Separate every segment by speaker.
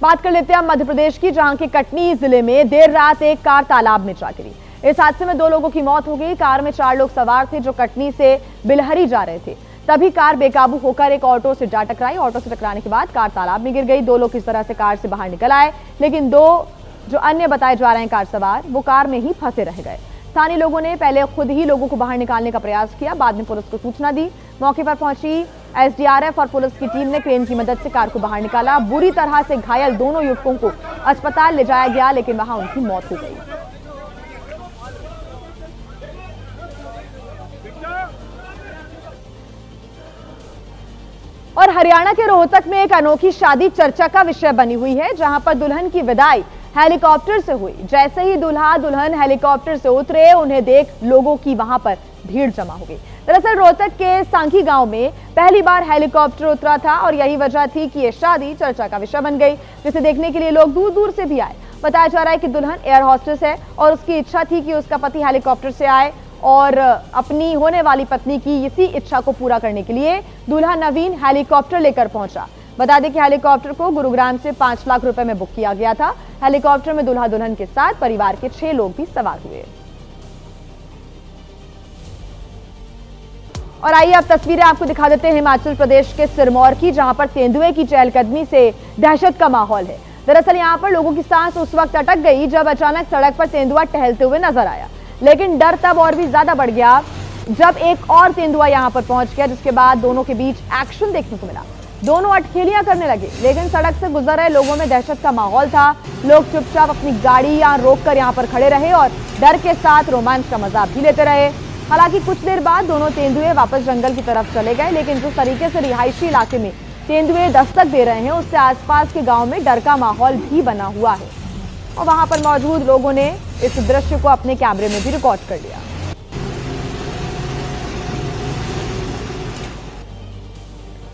Speaker 1: बात कर लेते हैं मध्य प्रदेश की, जहां के कटनी जिले में देर रात एक कार तालाब में जा गिरी। इस हादसे में 2 लोगों की मौत हो गई। कार में 4 लोग सवार थे जो कटनी से बिलहरी जा रहे थे। तभी कार बेकाबू होकर एक ऑटो से जा टकराई। ऑटो से टकराने के बाद कार तालाब में गिर गई। 2 लोग किस तरह से कार से बाहर निकल आए, लेकिन 2 जो अन्य बताए जा रहे हैं कार सवार, वो कार में ही फंसे रह गए। स्थानीय लोगों ने पहले खुद ही लोगों को बाहर निकालने का प्रयास किया, बाद में पुलिस को सूचना दी। मौके पर पहुंची एसडीआरएफ और पुलिस की टीम ने क्रेन की मदद से कार को बाहर निकाला। बुरी तरह से घायल दोनों युवकों को अस्पताल ले जाया गया, लेकिन वहां उनकी मौत हो गई। और हरियाणा के रोहतक में एक अनोखी शादी चर्चा का विषय बनी हुई है, जहां पर दुल्हन की विदाई हेलीकॉप्टर से हुई। जैसे ही दूल्हा दुल्हन हेलीकॉप्टर से उतरे, उन्हें देख लोगों की वहां पर भीड़ जमा हो गई। दरअसल रोहतक के सांखी गांव में पहली बार हेलीकॉप्टर उतरा था और यही वजह थी कि यह शादी चर्चा का विषय बन गई, जिसे देखने के लिए लोग दूर दूर से भी आए। बताया जा रहा है कि दुल्हन एयर होस्टेस है और उसकी इच्छा थी कि उसका पति हेलीकॉप्टर से आए और अपनी होने वाली पत्नी की इसी इच्छा को पूरा करने के लिए दूल्हा नवीन हेलीकॉप्टर लेकर पहुंचा। बता दें कि हेलीकॉप्टर को गुरुग्राम से 5 लाख रुपए में बुक किया गया था। हेलीकॉप्टर में दूल्हा दुल्हन के साथ परिवार के 6 लोग भी सवार हुए। और आइए अब तस्वीरें आपको दिखा देते हैं हिमाचल प्रदेश के सिरमौर की, जहां पर तेंदुए की चहलकदमी से दहशत का माहौल है। दरअसल यहां पर लोगों की सांस उस वक्त अटक गई जब अचानक सड़क पर तेंदुआ टहलते हुए नजर आया, लेकिन डर तब और भी ज्यादा बढ़ गया जब एक और तेंदुआ यहां पर पहुंच गया, जिसके बाद दोनों के बीच एक्शन देखने को मिला। दोनों अटखेलियां करने लगे, लेकिन सड़क से गुजर रहे लोगों में दहशत का माहौल था। लोग चुपचाप अपनी गाड़ी रोककर यहां पर खड़े रहे और डर के साथ रोमांच का मजा भी लेते रहे। हालांकि कुछ देर बाद दोनों तेंदुए वापस जंगल की तरफ चले गए, लेकिन जिस तरीके से रिहायशी इलाके में तेंदुए दस्तक दे रहे हैं, उससे आसपास के गांव में डर का माहौल भी बना हुआ है और वहां पर मौजूद लोगों ने इस दृश्य को अपने कैमरे में भी रिकॉर्ड कर लिया।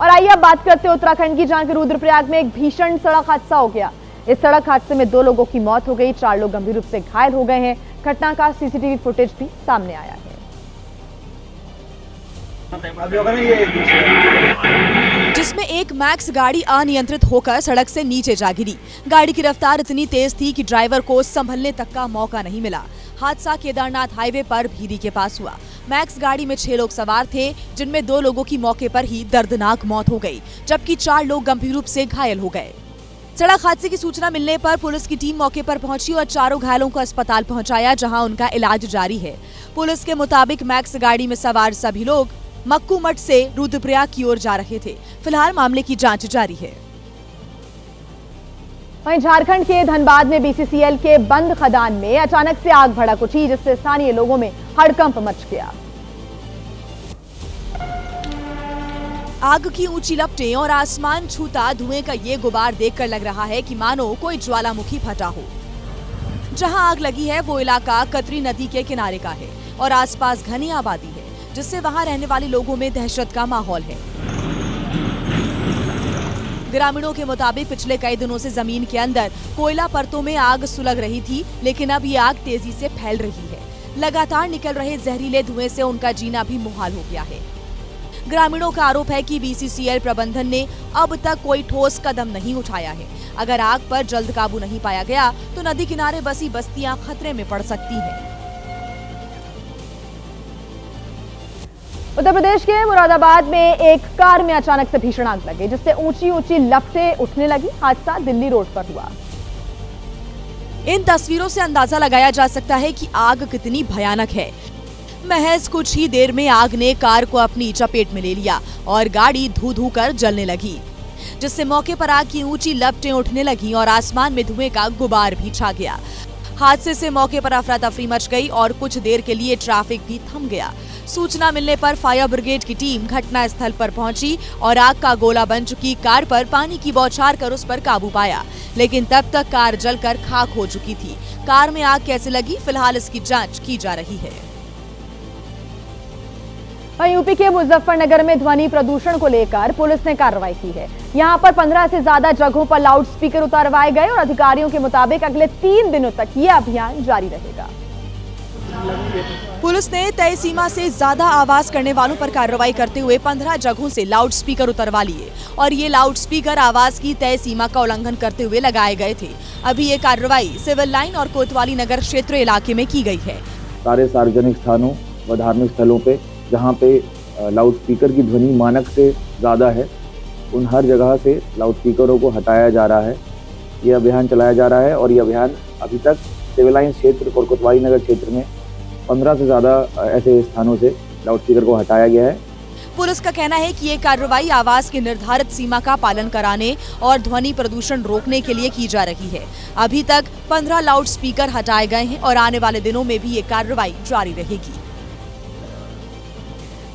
Speaker 1: और आइए अब बात करते हैं उत्तराखंड की, जहां के रुद्रप्रयाग में एक भीषण सड़क हादसा हो गया। इस सड़क हादसे में 2 लोगों की मौत हो गई, 4 लोग गंभीर रूप से घायल हो गए हैं। घटना का सीसीटीवी फुटेज भी सामने आया है।
Speaker 2: जिसमें एक मैक्स गाड़ी अनियंत्रित होकर सड़क से नीचे जा गिरी। गाड़ी की रफ्तार इतनी तेज थी कि ड्राइवर को संभलने तक का मौका नहीं मिला। हादसा केदारनाथ हाईवे पर भीरी के पास हुआ। मैक्स गाड़ी में 6 लोग सवार थे, जिनमें 2 लोगों की मौके पर ही दर्दनाक मौत हो गई, जबकि 4 लोग गंभीर रूप से घायल हो गए। सड़क हादसे की सूचना मिलने पर पुलिस की टीम मौके पर पहुंची और चारों घायलों को अस्पताल पहुंचाया, जहां उनका इलाज जारी है। पुलिस के मुताबिक मैक्स गाड़ी में सवार सभी लोग मक्कू मठ से रुद्रप्रयाग की ओर जा रहे थे। फिलहाल मामले की जांच जारी है।
Speaker 1: वहीं झारखंड के धनबाद में बीसीसीएल के बंद खदान में अचानक से आग भड़क उठी, जिससे स्थानीय लोगों में हड़कंप मच गया।
Speaker 2: आग की ऊंची लपटें और आसमान छूता धुएं का ये गुबार देखकर लग रहा है कि मानो कोई ज्वालामुखी फटा हो। जहां आग लगी है वो इलाका कतरी नदी के किनारे का है और आसपास घनी आबादी है, जिससे वहां रहने वाले लोगों में दहशत का माहौल है। ग्रामीणों के मुताबिक पिछले कई दिनों से जमीन के अंदर कोयला परतों में आग सुलग रही थी, लेकिन अब ये आग तेजी से फैल रही है। लगातार निकल रहे जहरीले धुएं से उनका जीना भी मुहाल हो गया है। ग्रामीणों का आरोप है कि बीसीसीएल प्रबंधन ने अब तक कोई ठोस कदम नहीं उठाया है। अगर आग पर जल्द काबू नहीं पाया गया तो नदी किनारे बसी बस्तियां खतरे में पड़ सकती हैं।
Speaker 1: उत्तर प्रदेश के मुरादाबाद में एक कार में अचानक से भीषण आग लगी, जिससे ऊंची ऊंची लपटें उठने लगी। हादसा दिल्ली रोड पर हुआ।
Speaker 2: इन तस्वीरों से अंदाजा लगाया जा सकता है कि आग कितनी भयानक है। महज कुछ ही देर में आग ने कार को अपनी चपेट में ले लिया और गाड़ी धू धू कर जलने लगी, जिससे मौके पर आग की ऊंची लपटें उठने लगी और आसमान में धुएं का गुबार भी छा गया। हादसे से मौके पर अफरा तफरी मच गई और कुछ देर के लिए ट्रैफिक भी थम गया। सूचना मिलने पर फायर ब्रिगेड की टीम घटना स्थल पर पहुंची और आग का गोला बन चुकी कार पर पानी की बौछार कर उस पर काबू पाया, लेकिन तब तक कार जलकर खाक हो चुकी थी। कार में आग कैसे लगी, फिलहाल इसकी जांच की जा रही है।
Speaker 1: वहीं यूपी के मुजफ्फरनगर में ध्वनि प्रदूषण को लेकर पुलिस ने कार्रवाई की है। यहां पर 15 से ज्यादा जगहों पर लाउड स्पीकर उतारवाए गए और अधिकारियों के मुताबिक अगले 3 दिनों तक यह अभियान जारी रहेगा।
Speaker 2: पुलिस ने तय सीमा से ज्यादा आवाज करने वालों पर कार्रवाई करते हुए 15 जगहों से लाउड स्पीकर उतरवा लिए और ये लाउड स्पीकर आवाज की तय सीमा का उल्लंघन करते हुए लगाए गए थे। अभी ये कार्रवाई सिविल लाइन और कोतवाली नगर क्षेत्र इलाके में की गई है।
Speaker 3: सारे सार्वजनिक स्थानों व धार्मिक स्थलों पे जहाँ पे लाउड स्पीकर की ध्वनि मानक से ज़्यादा है, उन हर जगह से लाउड स्पीकरों को हटाया जा रहा है। ये अभियान चलाया जा रहा है और ये अभियान अभी तक सिविल लाइन क्षेत्र और कोतवाली नगर क्षेत्र में 15 से ज़्यादा ऐसे स्थानों से लाउड स्पीकर को हटाया गया है।
Speaker 2: पुलिस का कहना है कि ये कार्रवाई आवाज की निर्धारित सीमा का पालन कराने और ध्वनि प्रदूषण रोकने के लिए की जा रही है। अभी तक 15 लाउड स्पीकर हटाए गए हैं और आने वाले दिनों में भी ये कार्रवाई जारी रहेगी।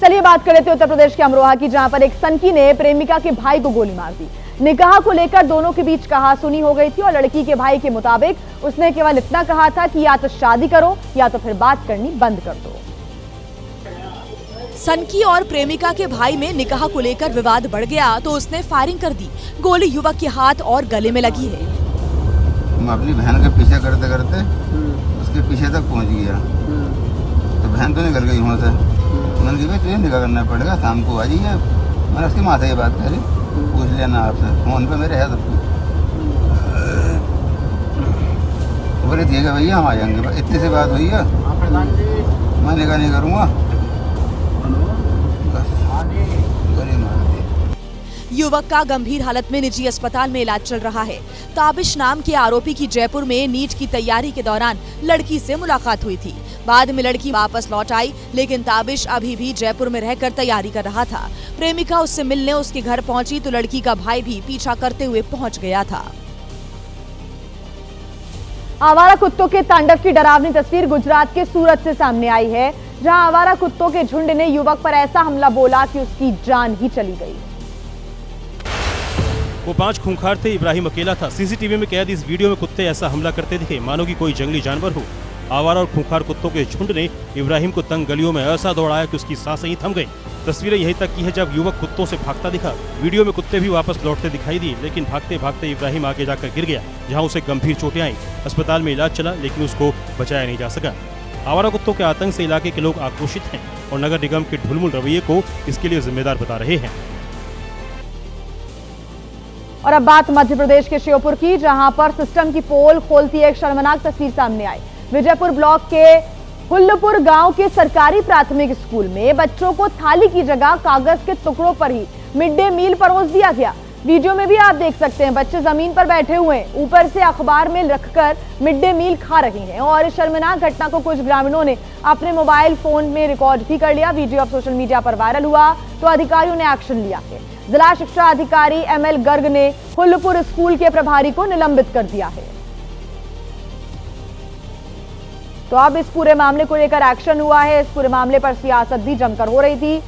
Speaker 1: चलिए बात कर लेते हैं उत्तर प्रदेश के अमरोहा की, जहां पर एक सनकी ने प्रेमिका के भाई को गोली मार दी। निकाह को लेकर दोनों के बीच कहासुनी हो गई थी और लड़की के भाई के मुताबिक उसने केवल इतना कहा था कि या तो शादी करो या तो फिर बात करनी बंद कर दो।
Speaker 2: सनकी और प्रेमिका के भाई में निकाह को लेकर विवाद बढ़ गया तो उसने फायरिंग कर दी। गोली युवक के हाथ और गले में लगी है।
Speaker 4: मैं अपनी बहन के पीछे करते करते उसके पीछे तक पहुंच गया तो बहन तो निकल गई वहाँ से। मैंने कहा तुझे निकाह करना पड़ेगा, शाम को आ जाइए। मैंने उसकी माँ से ये बात करी, पूछ लिया ना आपसे, फोन पे मेरे है सब कुछ। बोले ठीक है भैया हम आ जाएंगे, इतनी सी बात हुई है। मैं निकाह नहीं करूँगा।
Speaker 2: युवक का गंभीर हालत में निजी अस्पताल में इलाज चल रहा है। ताबिश नाम के आरोपी की जयपुर में नीट की तैयारी के दौरान लड़की से मुलाकात हुई थी। बाद में लड़की वापस लौट आई, लेकिन ताबिश अभी भी जयपुर में रहकर तैयारी कर रहा था। प्रेमिका उससे मिलने उसके घर पहुंची तो लड़की का भाई भी पीछा करते हुए पहुंच गया था।
Speaker 1: आवारा कुत्तों के तांडव की डरावनी तस्वीर गुजरात के सूरत से सामने आई है, जहां आवारा कुत्तों के झुंड ने युवक पर ऐसा हमला बोला कि उसकी जान ही चली गई।
Speaker 5: वो 5 खूंखार थे, इब्राहिम अकेला था। सीसीटीवी में कैद इस वीडियो में कुत्ते ऐसा हमला करते दिखे मानो कि कोई जंगली जानवर हो। आवारा और खूंखार कुत्तों के झुंड ने इब्राहिम को तंग गलियों में ऐसा दौड़ाया कि उसकी सांसें ही थम गई। तस्वीरें यहीं तक की है जब युवक कुत्तों से भागता दिखा। वीडियो में कुत्ते भी वापस लौटते दिखाई दिए, लेकिन भागते भागते इब्राहिम आगे जाकर गिर गया, जहां उसे गंभीर चोटें आईं। अस्पताल में इलाज चला, लेकिन उसको बचाया नहीं जा सका। आवारा कुत्तों के आतंक से इलाके के लोग आक्रोशित हैं और नगर निगम के ढुलमुल रवैये को इसके लिए जिम्मेदार बता रहे हैं।
Speaker 1: और अब बात मध्य प्रदेश के श्योपुर की, जहां पर सिस्टम की पोल खोलती एक शर्मनाक तस्वीर सामने आई। विजयपुर ब्लॉक के हुल्लुपुर गांव के सरकारी प्राथमिक स्कूल में बच्चों को थाली की जगह कागज के टुकड़ों पर ही मिड डे मील परोस दिया गया। वीडियो में भी आप देख सकते हैं बच्चे जमीन पर बैठे हुए हैं, ऊपर से अखबार में रखकर मिड डे मील खा रहे हैं। और इस शर्मनाक घटना को कुछ ग्रामीणों ने अपने मोबाइल फोन में रिकॉर्ड भी कर लिया। वीडियो अब सोशल मीडिया पर वायरल हुआ तो अधिकारियों ने एक्शन लिया है। जिला शिक्षा अधिकारी एमएल गर्ग ने हुल्लुपुर स्कूल के प्रभारी को निलंबित कर दिया है। तो अब इस पूरे मामले को लेकर एक्शन हुआ है। इस पूरे मामले पर सियासत भी जमकर हो रही थी,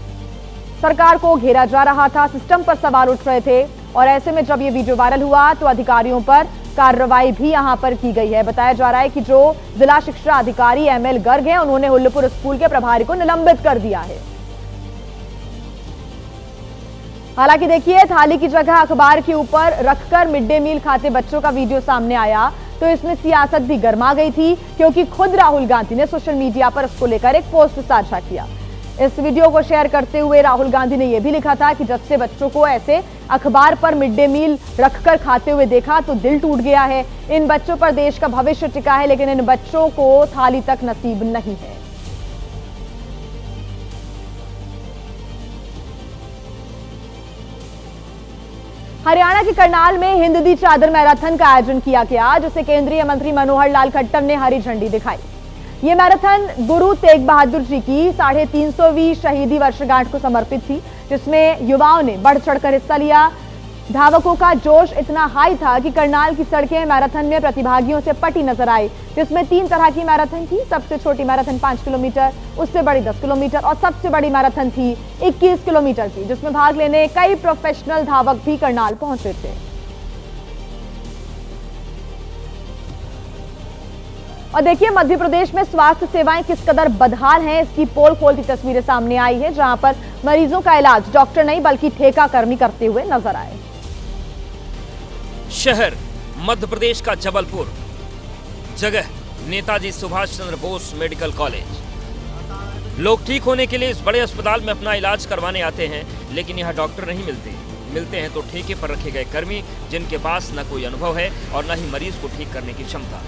Speaker 1: सरकार को घेरा जा रहा था, सिस्टम पर सवाल उठ रहे थे और ऐसे में जब ये वीडियो वायरल हुआ तो अधिकारियों पर कार्रवाई भी यहां पर की गई है। बताया जा रहा है कि जो जिला शिक्षा अधिकारी एमएल गर्ग हैं, उन्होंने हुल्लुपुर स्कूल के प्रभारी को निलंबित कर दिया है। हालांकि देखिए, थाली की जगह अखबार के ऊपर रखकर मिड डे मील खाते बच्चों का वीडियो सामने आया तो इसमें सियासत भी गर्मा गई थी, क्योंकि खुद राहुल गांधी ने सोशल मीडिया पर इसको लेकर एक पोस्ट साझा किया। इस वीडियो को शेयर करते हुए राहुल गांधी ने यह भी लिखा था कि जब से बच्चों को ऐसे अखबार पर मिड डे मील रखकर खाते हुए देखा तो दिल टूट गया है। इन बच्चों पर देश का भविष्य टिका है, लेकिन इन बच्चों को थाली तक नसीब नहीं है। हरियाणा के करनाल में हिंद दी चादर मैराथन का आयोजन किया गया, जिसे केंद्रीय मंत्री मनोहर लाल खट्टर ने हरी झंडी दिखाई। ये मैराथन गुरु तेग बहादुर जी की 350वीं शहीदी वर्षगांठ को समर्पित थी, जिसमें युवाओं ने बढ़ चढ़कर हिस्सा लिया। धावकों का जोश इतना हाई था कि करनाल की सड़कें मैराथन में प्रतिभागियों से पटी नजर आई, जिसमें 3 तरह की मैराथन थी। सबसे छोटी मैराथन 5 किलोमीटर, उससे बड़ी 10 किलोमीटर और सबसे बड़ी मैराथन थी 21 किलोमीटर की, जिसमें भाग लेने कई प्रोफेशनल धावक भी करनाल पहुंचे थे। और देखिए, मध्य प्रदेश में स्वास्थ्य सेवाएं किस कदर बदहाल हैं, इसकी पोल खोलती तस्वीरें सामने आई है, जहां पर मरीजों का इलाज डॉक्टर नहीं बल्कि ठेका कर्मी करते हुए नजर आए।
Speaker 6: शहर मध्य प्रदेश का जबलपुर, जगह नेताजी सुभाष चंद्र बोस मेडिकल कॉलेज। लोग ठीक होने के लिए इस बड़े अस्पताल में अपना इलाज करवाने आते हैं, लेकिन यहाँ डॉक्टर नहीं मिलते हैं तो ठेके पर रखे गए कर्मी, जिनके पास न कोई अनुभव है और न ही मरीज को ठीक करने की क्षमता।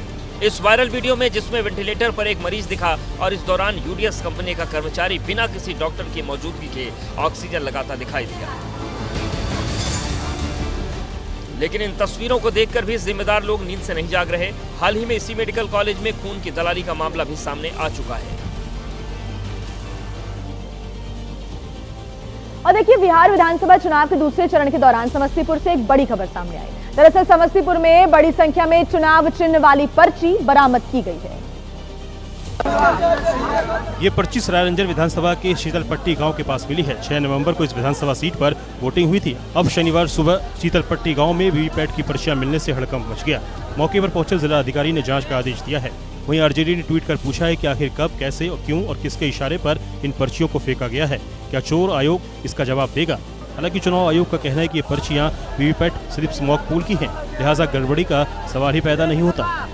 Speaker 6: इस वायरल वीडियो में जिसमें वेंटिलेटर पर एक मरीज दिखा और इस दौरान यूडीएस कंपनी का कर्मचारी बिना किसी डॉक्टर की मौजूदगी के ऑक्सीजन लगाता दिखाई दिया। लेकिन इन तस्वीरों को देखकर भी जिम्मेदार लोग नींद से नहीं जाग रहे। हाल ही में इसी मेडिकल कॉलेज में खून की दलाली का मामला भी सामने आ चुका है।
Speaker 1: और देखिए, बिहार विधानसभा चुनाव के दूसरे चरण के दौरान समस्तीपुर से एक बड़ी खबर सामने आई। दरअसल समस्तीपुर में बड़ी संख्या में चुनाव चिन्ह वाली पर्ची बरामद की गई है।
Speaker 5: ये पर्ची सरायरंजन विधानसभा के शीतलपट्टी गांव के पास मिली है। 6 नवंबर को इस विधानसभा सीट पर वोटिंग हुई थी। अब शनिवार सुबह शीतलपट्टी गांव में वीवीपैट की पर्चियां मिलने से हड़कंप मच गया। मौके पर पहुंचे जिला अधिकारी ने जांच का आदेश दिया है। वहीं आरजेडी ने ट्वीट कर पूछा है कि आखिर कब, कैसे और क्यों और किसके इशारे पर इन पर्चियों को फेंका गया है। क्या चोर आयोग इसका जवाब देगा? हालांकि चुनाव आयोग का कहना है कि ये पर्चियां वीवीपैट स्लिप्स मॉक पोल की हैं, लिहाजा गड़बड़ी का सवाल ही पैदा नहीं होता।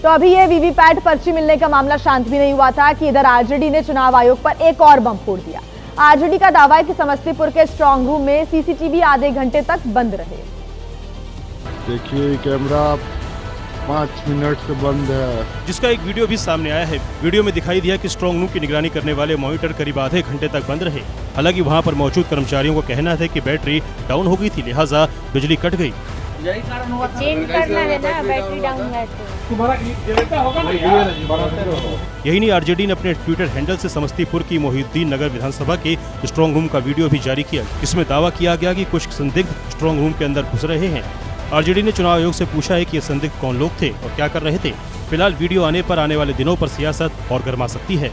Speaker 1: तो अभी ये वीवीपैट पर्ची मिलने का मामला शांत भी नहीं हुआ था कि इधर आरजेडी ने चुनाव आयोग पर एक और बम फोड़ दिया। आरजेडी का दावा है कि समस्तीपुर के स्ट्रांग रूम में सीसीटीवी आधे घंटे तक बंद रहे।
Speaker 7: देखिए, कैमरा 5 मिनट से बंद है,
Speaker 5: जिसका एक वीडियो भी सामने आया है। वीडियो में दिखाई दिया कि स्ट्रांग रूम की निगरानी करने वाले मॉनिटर करीब आधे घंटे तक बंद रहे। हालांकि वहां पर मौजूद कर्मचारियों का कहना है कि बैटरी डाउन हो गई थी, लिहाजा बिजली कट गई।
Speaker 8: चेंज करना है ना, बैटरी डाउन है तो।
Speaker 5: यही नहीं, आरजेडी ने अपने ट्विटर हैंडल से समस्तीपुर की मोहिउद्दीन नगर विधानसभा के स्ट्रांग रूम का वीडियो भी जारी किया, जिसमें दावा किया गया कि कुछ संदिग्ध स्ट्रांग रूम के अंदर घुस रहे हैं। आरजेडी ने चुनाव आयोग से पूछा है कि ये संदिग्ध कौन लोग थे और क्या कर रहे थे। फिलहाल वीडियो आने पर आने वाले दिनों पर सियासत और गर्मा सकती है।